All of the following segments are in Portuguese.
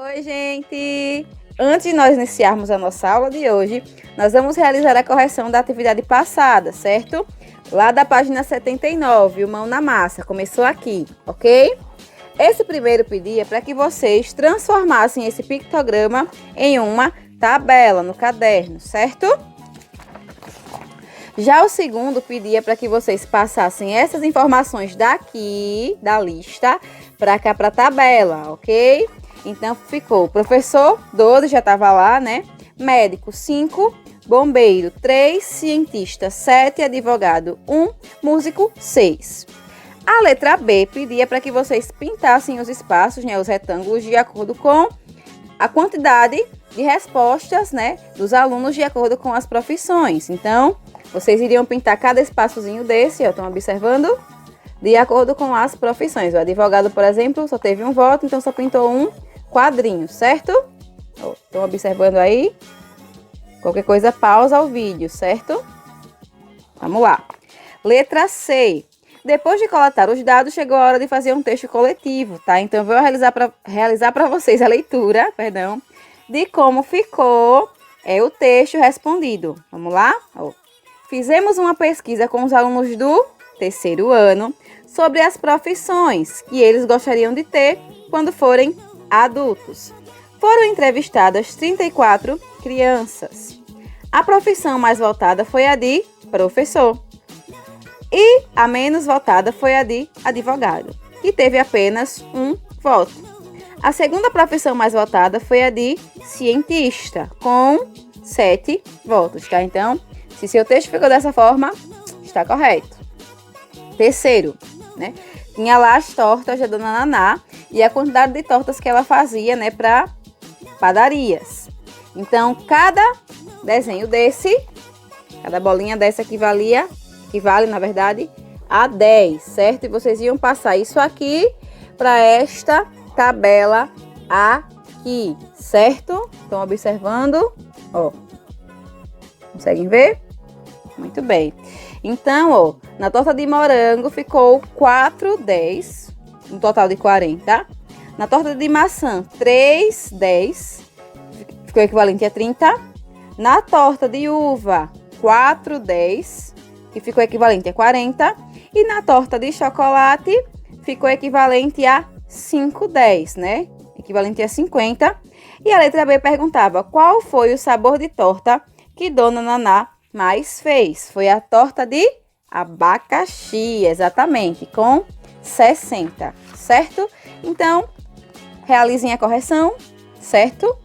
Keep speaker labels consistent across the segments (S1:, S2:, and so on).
S1: Oi, gente! Antes de nós iniciarmos a nossa aula de hoje, nós vamos realizar a correção da atividade passada, certo? Lá da página 79, o Mão na Massa, começou aqui, ok? Esse primeiro pedia para que vocês transformassem esse pictograma em uma tabela no caderno, certo? Já o segundo pedia para que vocês passassem essas informações daqui, da lista, para cá, para a tabela, ok? Então, ficou professor, 12, já estava lá, né? Médico, 5. Bombeiro, 3. Cientista, 7. Advogado, 1. Músico, 6. A letra B pedia para que vocês pintassem os espaços, né? Os retângulos, de acordo com a quantidade de respostas, né? Dos alunos, de acordo com as profissões. Então, vocês iriam pintar cada espaçozinho desse, ó, estão observando? De acordo com as profissões. O advogado, por exemplo, só teve um voto, então só pintou um quadrinho, certo? Estão observando aí? Qualquer coisa, pausa o vídeo, certo? Vamos lá. Letra C. Depois de coletar os dados, chegou a hora de fazer um texto coletivo, tá? Então, eu vou realizar para vocês a leitura, de como ficou o texto respondido. Vamos lá? Fizemos uma pesquisa com os alunos do terceiro ano sobre as profissões que eles gostariam de ter quando forem adultos. Foram entrevistadas 34 crianças. A profissão mais votada foi a de professor e a menos votada foi a de advogado, que teve apenas um voto. A segunda profissão mais votada foi a de cientista, com 7 votos, tá? Então, se seu texto ficou dessa forma, está correto. Terceiro, né? Tinha lá as tortas da Dona Naná e a quantidade de tortas que ela fazia, né, para padarias. Então, cada desenho desse, cada bolinha dessa equivale, na verdade, a 10, certo? E vocês iam passar isso aqui para esta tabela aqui, certo? Estão observando? Ó. Conseguem ver? Muito bem. Então, na torta de morango ficou 4, 10, um total de 40. Na torta de maçã, 3, 10, ficou equivalente a 30. Na torta de uva, 4, 10, que ficou equivalente a 40. E na torta de chocolate, ficou equivalente a 5, 10, né? Equivalente a 50. E a letra B perguntava qual foi o sabor de torta que Dona Naná mais fez. Foi a torta de abacaxi, exatamente, com 60, certo? Então, realizem a correção, certo?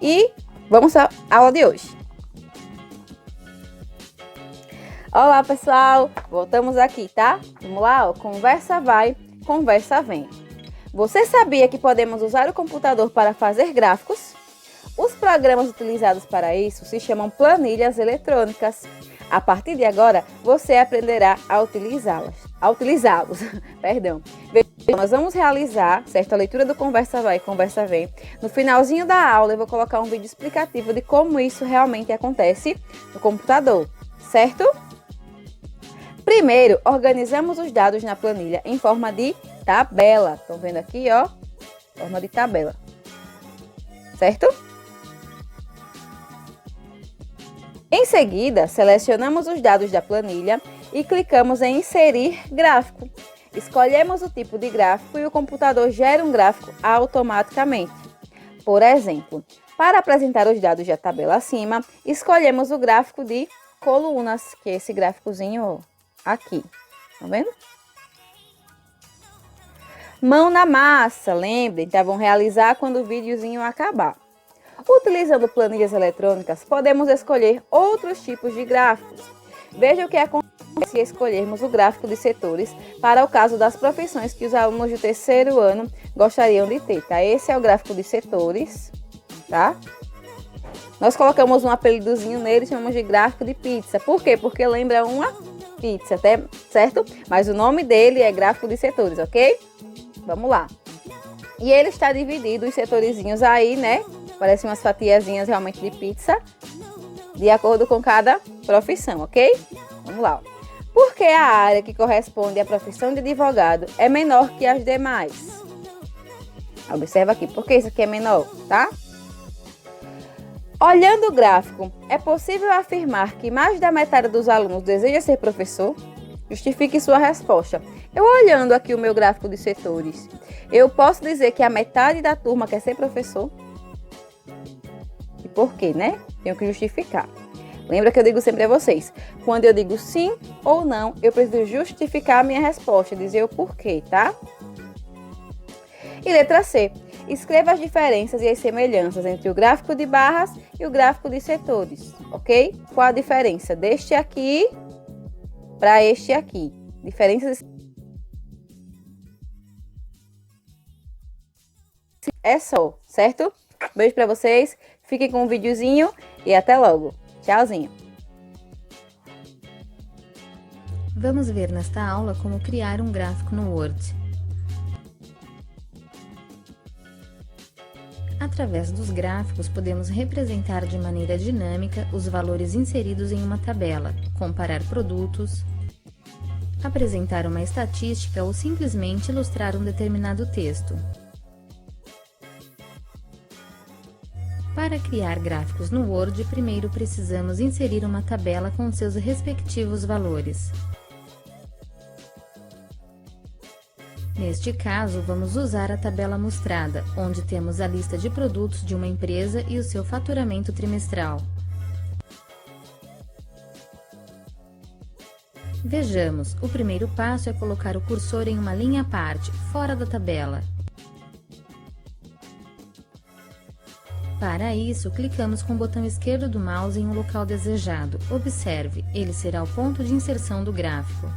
S1: E vamos à aula de hoje. Olá, pessoal! Voltamos aqui, tá? Vamos lá, ó. Conversa vai, conversa vem. Você sabia que podemos usar o computador para fazer gráficos? Os programas utilizados para isso se chamam planilhas eletrônicas. A partir de agora, você aprenderá a utilizá-los. Perdão. Nós vamos realizar, certo, a leitura do Conversa Vai, Conversa Vem. No finalzinho da aula, eu vou colocar um vídeo explicativo de como isso realmente acontece no computador, certo? Primeiro, organizamos os dados na planilha em forma de tabela. Estão vendo aqui, ó? Forma de tabela. Certo? Em seguida, selecionamos os dados da planilha e clicamos em Inserir gráfico. Escolhemos o tipo de gráfico e o computador gera um gráfico automaticamente. Por exemplo, para apresentar os dados da tabela acima, escolhemos o gráfico de colunas, que é esse gráficozinho aqui. Tá vendo? Mão na massa, lembrem, tá? Vão realizar quando o videozinho acabar. Utilizando planilhas eletrônicas, podemos escolher outros tipos de gráficos. Veja o que acontece se escolhermos o gráfico de setores para o caso das profissões que os alunos do terceiro ano gostariam de ter, tá? Esse é o gráfico de setores, tá? Nós colocamos um apelidozinho nele, chamamos de gráfico de pizza. Por quê? Porque lembra uma pizza, até, certo? Mas o nome dele é gráfico de setores, ok? Vamos lá. E ele está dividido em setorizinhos aí, né? Parecem umas fatiazinhas realmente de pizza, de acordo com cada profissão, ok? Vamos lá. Por que a área que corresponde à profissão de advogado é menor que as demais? Observa aqui, porque isso aqui é menor, tá? Olhando o gráfico, é possível afirmar que mais da metade dos alunos deseja ser professor? Justifique sua resposta. Eu olhando aqui o meu gráfico de setores, eu posso dizer que a metade da turma quer ser professor? E por quê, né? Tenho que justificar. Lembra que eu digo sempre a vocês, quando eu digo sim ou não, eu preciso justificar a minha resposta, dizer o porquê, tá? E letra C. Escreva as diferenças e as semelhanças entre o gráfico de barras e o gráfico de setores, ok? Qual a diferença deste aqui para este aqui? Diferenças é só, certo? Beijo para vocês, fiquem com o videozinho e até logo. Tchauzinho!
S2: Vamos ver nesta aula como criar um gráfico no Word. Através dos gráficos, podemos representar de maneira dinâmica os valores inseridos em uma tabela, comparar produtos, apresentar uma estatística ou simplesmente ilustrar um determinado texto. Para criar gráficos no Word, primeiro precisamos inserir uma tabela com seus respectivos valores. Neste caso, vamos usar a tabela mostrada, onde temos a lista de produtos de uma empresa e o seu faturamento trimestral. Vejamos, o primeiro passo é colocar o cursor em uma linha à parte, fora da tabela. Para isso, clicamos com o botão esquerdo do mouse em um local desejado. Observe, ele será o ponto de inserção do gráfico.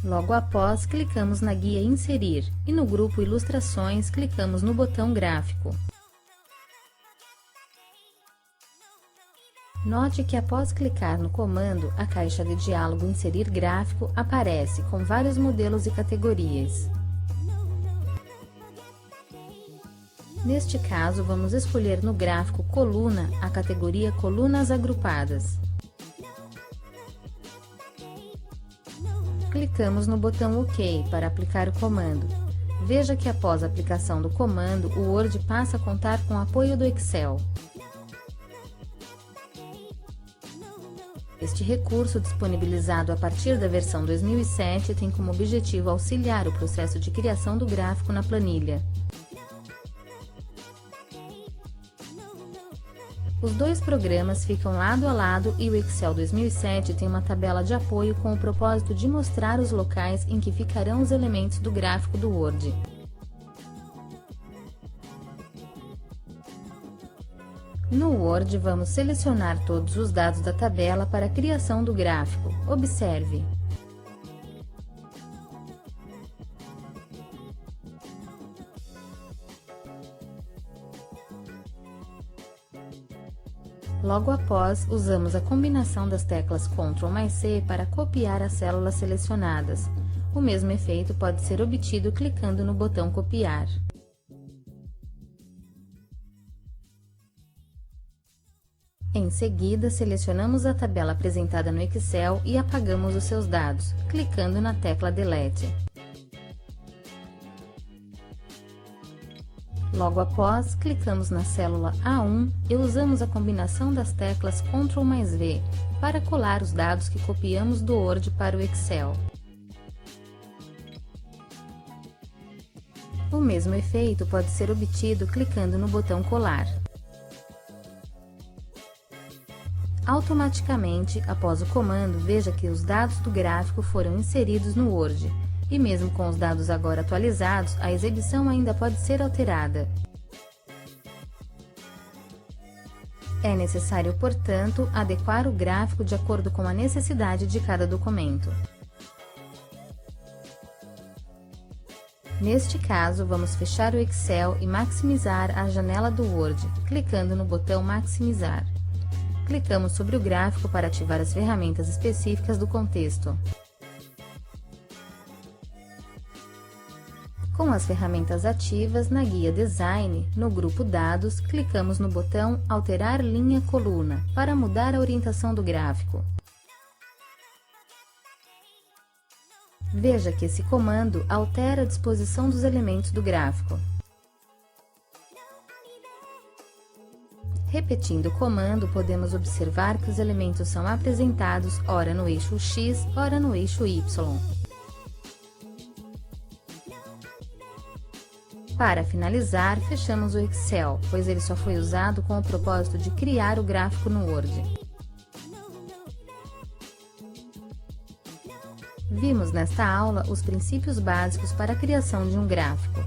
S2: Logo após, clicamos na guia Inserir e no grupo Ilustrações, clicamos no botão Gráfico. Note que após clicar no comando, a caixa de diálogo Inserir Gráfico aparece com vários modelos e categorias. Neste caso, vamos escolher no gráfico Coluna a categoria Colunas Agrupadas. Clicamos no botão OK para aplicar o comando. Veja que após a aplicação do comando, o Word passa a contar com o apoio do Excel. Este recurso, disponibilizado a partir da versão 2007, tem como objetivo auxiliar o processo de criação do gráfico na planilha. Os dois programas ficam lado a lado e o Excel 2007 tem uma tabela de apoio com o propósito de mostrar os locais em que ficarão os elementos do gráfico do Word. No Word, vamos selecionar todos os dados da tabela para a criação do gráfico. Observe. Logo após, usamos a combinação das teclas Ctrl mais C para copiar as células selecionadas. O mesmo efeito pode ser obtido clicando no botão Copiar. Em seguida, selecionamos a tabela apresentada no Excel e apagamos os seus dados, clicando na tecla Delete. Logo após, clicamos na célula A1 e usamos a combinação das teclas Ctrl mais V para colar os dados que copiamos do Word para o Excel. O mesmo efeito pode ser obtido clicando no botão Colar. Automaticamente, após o comando, veja que os dados do gráfico foram inseridos no Word. E mesmo com os dados agora atualizados, a exibição ainda pode ser alterada. É necessário, portanto, adequar o gráfico de acordo com a necessidade de cada documento. Neste caso, vamos fechar o Excel e maximizar a janela do Word, clicando no botão Maximizar. Clicamos sobre o gráfico para ativar as ferramentas específicas do contexto. Com as ferramentas ativas, na guia Design, no grupo Dados, clicamos no botão Alterar linha coluna, para mudar a orientação do gráfico. Veja que esse comando altera a disposição dos elementos do gráfico. Repetindo o comando, podemos observar que os elementos são apresentados ora no eixo X, ora no eixo Y. Para finalizar, fechamos o Excel, pois ele só foi usado com o propósito de criar o gráfico no Word. Vimos nesta aula os princípios básicos para a criação de um gráfico.